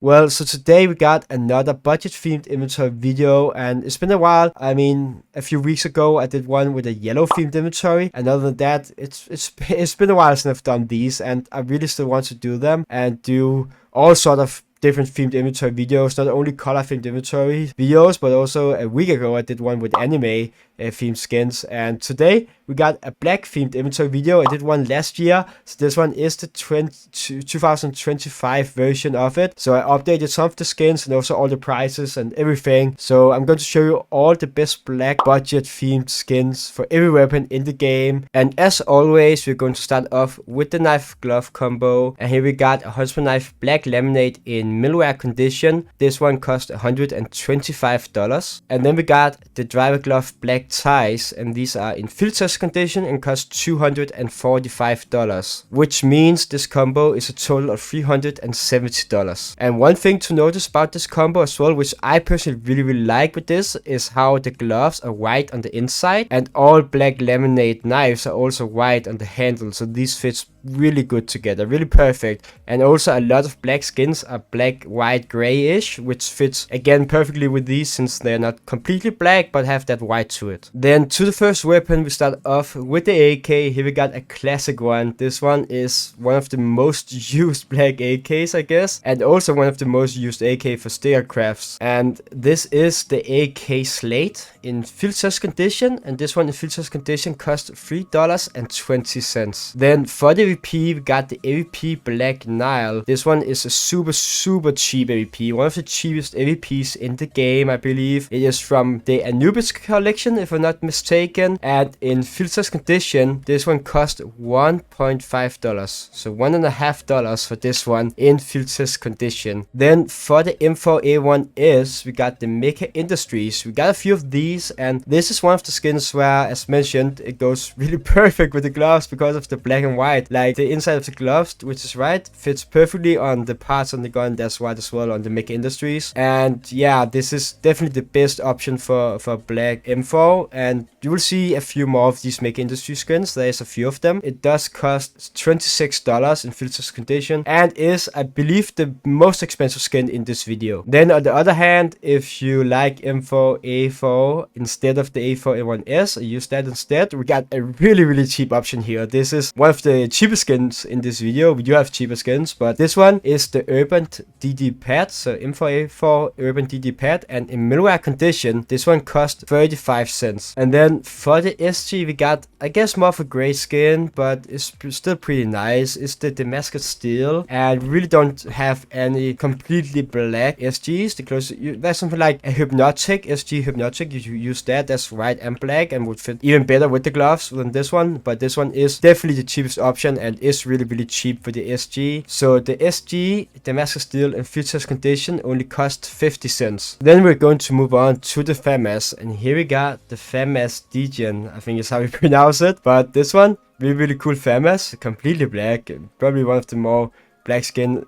Well, so today we got another budget themed inventory video, and it's been a while. I mean, a few weeks ago I did one with a yellow themed inventory, and other than that, it's been a while since I've done these, and I really still want to do them and do all sort of different themed inventory videos, not only color themed inventory videos, but also a week ago I did one with anime themed skins, and today we got a black themed inventory video. I did one last year, so this one is the 2025 version of it. So I updated some of the skins and also all the prices and everything. So I'm going to show you all the best black budget themed skins for every weapon in the game. And as always, we're going to start off with the knife glove combo, and here we got a huntsman knife black laminate in millware condition. This one cost $125. And then we got the driver glove black ties, and these are in field test condition and cost $245, which means this combo is a total of $370. And one thing to notice about this combo as well, which I personally really like with this, is how the gloves are white on the inside, and all black laminate knives are also white on the handle, so these fits really good together, really perfect. And also a lot of black skins are black, white, grayish, which fits again perfectly with these since they're not completely black but have that white to it. Then to the first weapon, we start off with the AK. Here we got a classic one. This one is one of the most used black AKs, I guess, and also one of the most used AK for sticker crafts. And this is the AK Slate in field test condition, and this one in field test condition cost $3.20. Then for the AVP, we got the AVP Black Nile. This one is a super cheap AVP, one of the cheapest AVPs in the game, I believe. It is from the Anubis collection, if I'm not mistaken, and in field test condition, this one cost $1.5, so $1.50 for this one in field test condition. Then for the M4A1S, we got the Mecha Industries. We got a few of these, and this is one of the skins where, as mentioned, it goes really perfect with the gloves because of the black and white. Like the inside of the gloves, which is white, fits perfectly on the parts on the gun that's white as well on the Mecha Industries. And yeah, this is definitely the best option for black M4, and you will see a few more of these Mecha Industries skins. There's a few of them. It does cost $26 in field test condition and is, I believe, the most expensive skin in this video. Then on the other hand, if you like M4A4 instead of the A4A1S, use that instead, we got a really cheap option here. This is one of the cheapest skins in this video. We do have cheaper skins, but this one is the Urban DD Pad, so M4A4 Urban DD Pad, and in millware condition, this one cost 35 cents. And then for the SG, we got, I guess, more of a gray skin, but it's still pretty nice. It's the Damascus Steel, and we really don't have any completely black SGs. The closest, there's something like a Hypnotic SG Hypnotic. You use that, that's white and black and would fit even better with the gloves than this one, but this one is definitely the cheapest option and is really cheap for the SG. So the SG Damascus Steel in field test condition only cost 50 cents. Then we're going to move on to the FAMAS, and here we got the FAMAS Degen, I think is how we pronounce it, but this one, really cool FAMAS, completely black, probably one of the more black skin,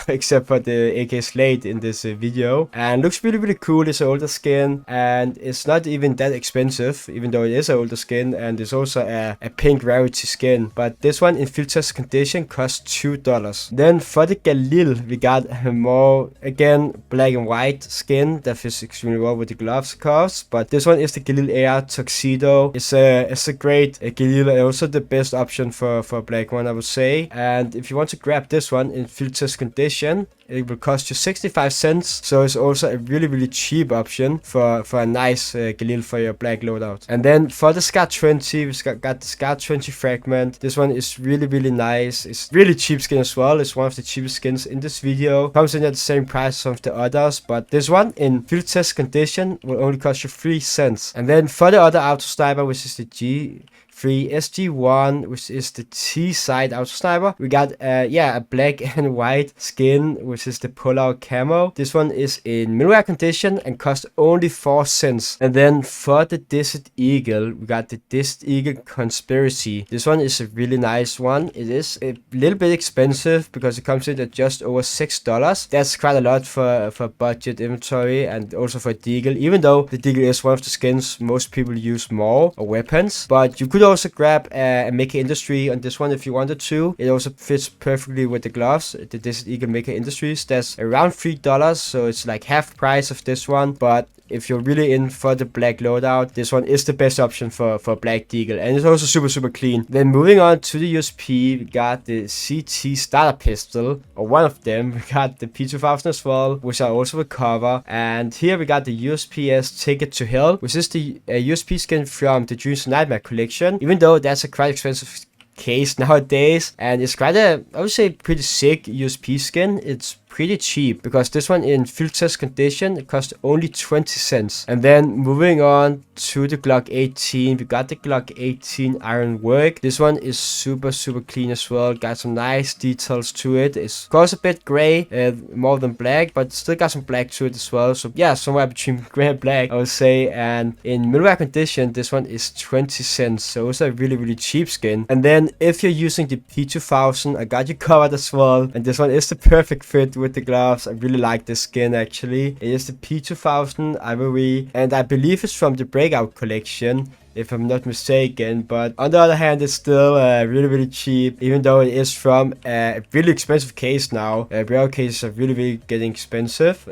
except for the AK Slate in this video, and looks really cool. It's an older skin and it's not even that expensive, even though it is an older skin, and it's also a pink rarity skin, but this one in field test condition costs $2. Then for the Galil, we got a more, again, black and white skin that fits extremely well with the gloves cost, but this one is the Galil AR Tuxedo. It's a great Galil, and also the best option for a black one, I would say. And if you want to grab this one in field test condition, it will cost you 65 cents, so it's also a really cheap option for a nice Galil for your black loadout. And then for the Scar 20, we got the Scar 20 fragment. This one is really nice. It's really cheap skin as well. It's one of the cheapest skins in this video. Comes in at the same price as some of the others, but this one in field test condition will only cost you 3 cents. And then for the other auto sniper, which is the G3 SG1, which is the T-side auto sniper, we got a black and white skin, which is the pull-out camo. This one is in millware condition and costs only 4 cents. And then for the Desert Eagle, we got the Desert Eagle Conspiracy. This one is a really nice one. It is a little bit expensive because it comes in at just over $6. That's quite a lot for budget inventory and also for Deagle, even though the Deagle is one of the skins most people use more, or weapons. But you could also grab a Mecha Industry on this one if you wanted to. It also fits perfectly with the gloves. The Desert Eagle Mecha Industries, that's around $3, so it's like half price of this one. But if you're really in for the black loadout, this one is the best option for Black Deagle, and it's also super clean. Then moving on to the USP, we got the CT starter pistol, or one of them. We got the P2000 as well, which I also will cover. And here we got the USPS Ticket to Hell, which is the USP skin from the Dreams of Nightmare collection, even though that's a quite expensive case nowadays, and it's quite a, I would say, pretty sick USP skin. It's pretty cheap because this one in field test condition, it cost only 20 cents. And then moving on to the Glock 18, we got the Glock 18 Iron Work. This one is super clean as well, got some nice details to it. It's of course a bit gray, more than black, but still got some black to it as well. So yeah, somewhere between gray and black, I would say. And in middleware condition, this one is 20 cents, so it's a really cheap skin. And then if you're using the P2000, I got you covered as well, and this one is the perfect fit with the gloves. I really like this skin actually. It is the P2000 Ivory, and I believe it's from the Breakout collection, if I'm not mistaken. But on the other hand, it's still really cheap, even though it is from a really expensive case now. Breakout cases are really getting expensive,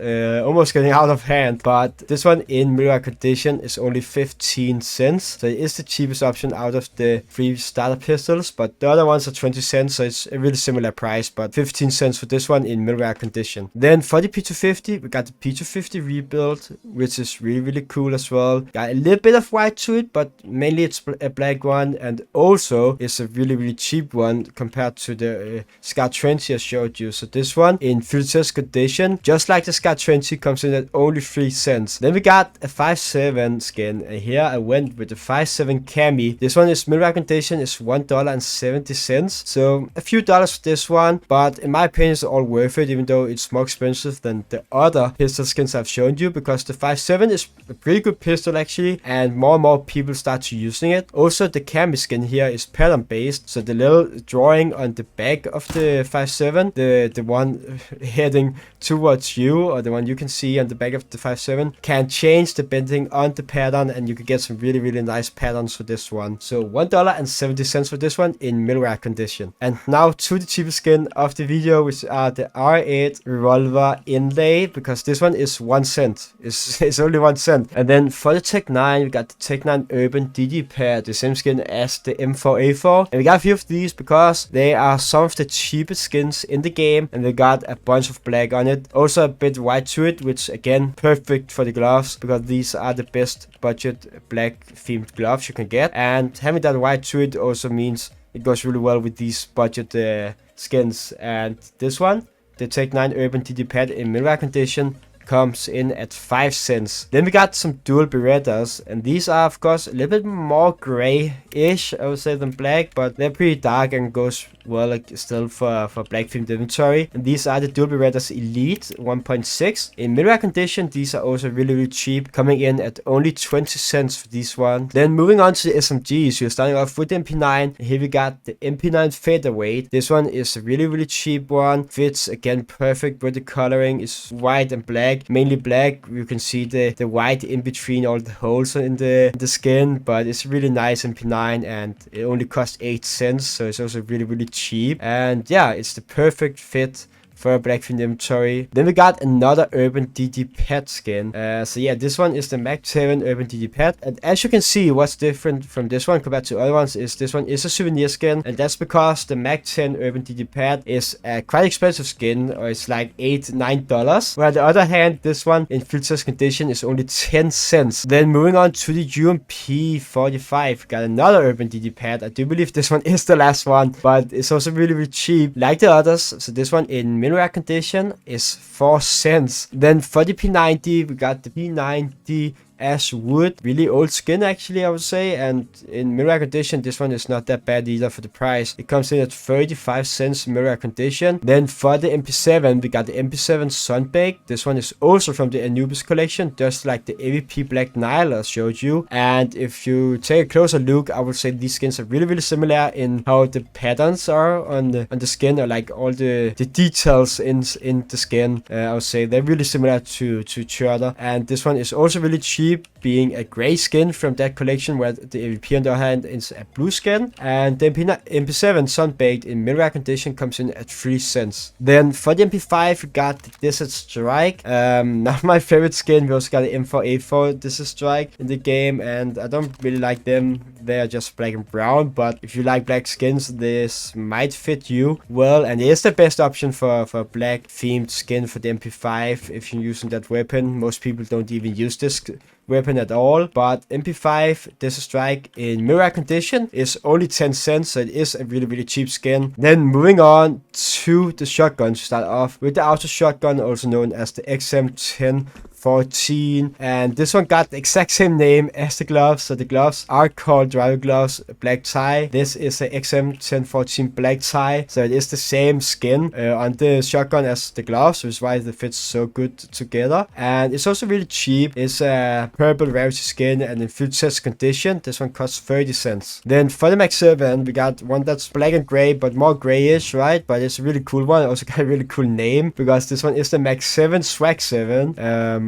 almost getting out of hand. But this one in middleware condition is only 15 cents, so it is the cheapest option out of the 3 starter pistols. But the other ones are 20 cents, so it's a really similar price, but 15 cents for this one in middleware condition. Then for the P250, we got the P250 rebuild, which is really cool as well. Got a little bit of white to it, but mainly it's a black one, and also it's a really cheap one compared to the Scar 20 I showed you. So this one in field test condition, just like the Scar 20, comes in at only 3 cents. Then we got a 5.7 skin, and here I went with the 5.7 Cami. This one is middleware condition, is $1.70, so a few dollars for this one, but in my opinion it's all worth it, even though it's more expensive than the other pistol skins I've shown you, because the 5.7 is a pretty good pistol actually, and more people start to using it. Also, the Cami skin here is pattern based, so the little drawing on the back of the 5.7, the one heading towards you, or the one you can see on the back of the 5.7, can change depending on the pattern, and you can get some really nice patterns for this one. So $1.70 for this one in middleware condition. And now to the cheapest skin of the video, which are the R8 revolver inlay, because this one is 1 cent. It's only 1 cent. And then for the Tech 9, we got the Tech 9 Urban Digipair, the same skin as the M4A4. And we got a few of these because they are some of the cheapest skins in the game, and they got a bunch of black on it. Also a bit white to it, which again, perfect for the gloves, because these are the best budget black themed gloves you can get. And having that white to it also means it goes really well with these budget skins. And this one, the Tech 9 Urban Digipair in middleware condition, comes in at 5 cents. Then we got some dual Berettas, and these are of course a little bit more gray-ish, I would say, than black, but they're pretty dark and goes well like still for black themed inventory. And these are the dual Berettas Elite 1.6 in middleware condition. These are also really cheap, coming in at only 20 cents for this one. Then moving on to the SMGs, we're starting off with the MP9. Here we got the MP9 Featherweight. This one is a really cheap one, fits again perfect with the coloring. It's white and black, mainly black. You can see the white in between all the holes in the skin, but it's really nice MP9, and it only costs 8 cents, so it's also really cheap. And yeah, it's the perfect fit for a black themed inventory. Then we got another Urban DD Pet skin. So yeah, this one is the Mac 7 Urban DD Pet. And as you can see, what's different from this one compared to other ones is this one is a souvenir skin. And that's because the Mac 10 Urban DD Pet is a quite expensive skin, or it's like $8-9. While on the other hand, this one in field test condition is only 10 cents. Then moving on to the UMP 45, got another Urban DD Pet. I do believe this one is the last one, but it's also really cheap like the others. So this one in middleware condition is 4 cents. Then for the P90, we got the P90 Ash Wood, really old skin actually, I would say, and in middleware condition this one is not that bad either for the price. It comes in at 35 cents middleware condition. Then for the MP7, we got the MP7 Sunbake. This one is also from the Anubis collection, just like the AVP Black Nile I showed you. And if you take a closer look, I would say these skins are really similar in how the patterns are on the skin, or like all the details in the skin. I would say they're really similar to each other. And this one is also really cheap, being a gray skin from that collection, where the AVP on the other hand is a blue skin. And the MP7 Sunbaked in mid-rare condition comes in at 3 cents. Then for the MP5 we got the Desert Strike. Not my favorite skin. We also got the M4A4 Desert Strike in the game, and I don't really like them. They are just black and brown, but if you like black skins, this might fit you well, and it is the best option for a black themed skin for the MP5 if you're using that weapon. Most people don't even use this weapon at all, but MP5 Desert Strike in mirror condition is only 10 cents, so it is a really cheap skin. Then moving on to the shotgun, to start off with the auto shotgun, also known as the XM1014, and this one got the exact same name as the gloves. So the gloves are called driver gloves black tie. This is a XM1014 black tie, so it is the same skin on the shotgun as the gloves, which is why it fits so good together. And it's also really cheap. It's a purple rarity skin, and in field test condition this one costs 30 cents. Then for the Max 7 we got one that's black and gray, but more grayish, right? But it's a really cool one. Also got a really cool name, because this one is the Max 7 Swag 7,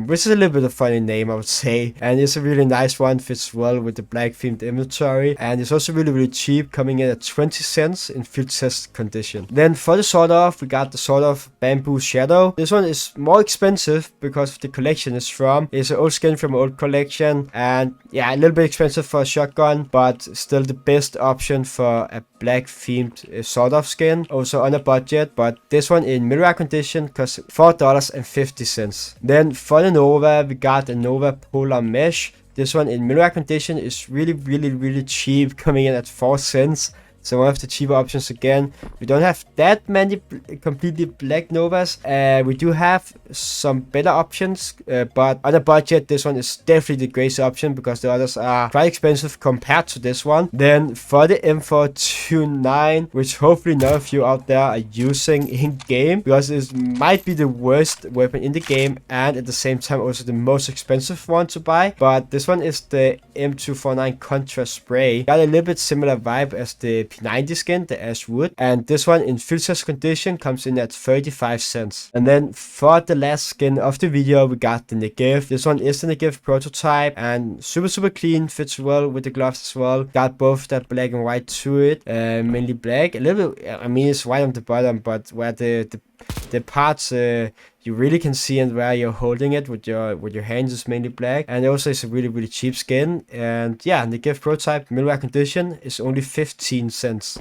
which is a little bit of a funny name, I would say, and it's a really nice one. Fits well with the black themed inventory, and it's also really cheap, coming in at 20 cents in field test condition. Then for the sword off we got the sword off Bamboo Shadow. This one is more expensive because of the collection it's from. It's an old skin from an old collection, and yeah, a little bit expensive for a shotgun, but still the best option for a black themed sword off skin, also on a budget. But this one in mirror condition costs $4.50. Then for the Nova we got the Nova Polar Mesh. This one in mirror condition is really cheap, coming in at 4 cents. So one of the cheaper options again. We don't have that many completely black Novas. We do have some better options, but on a budget this one is definitely the greatest option, because the others are quite expensive compared to this one. Then for the M429, which hopefully none of you out there are using in game, because it might be the worst weapon in the game, and at the same time also the most expensive one to buy. But this one is the M249 Contra Spray. Got a little bit similar vibe as the P90 skin, the Ash Wood, and this one in field test condition comes in at 35 cents. And then for the last skin of the video we got the Negev. This one is the Negev prototype, and super clean, fits well with the gloves as well. Got both that black and white to it, mainly black, a little bit, I mean it's white on the bottom, but where the parts you really can see, and where you're holding it with your hands is mainly black. And also it's a really cheap skin. And yeah, the gift prototype mirror condition is only 15 cents.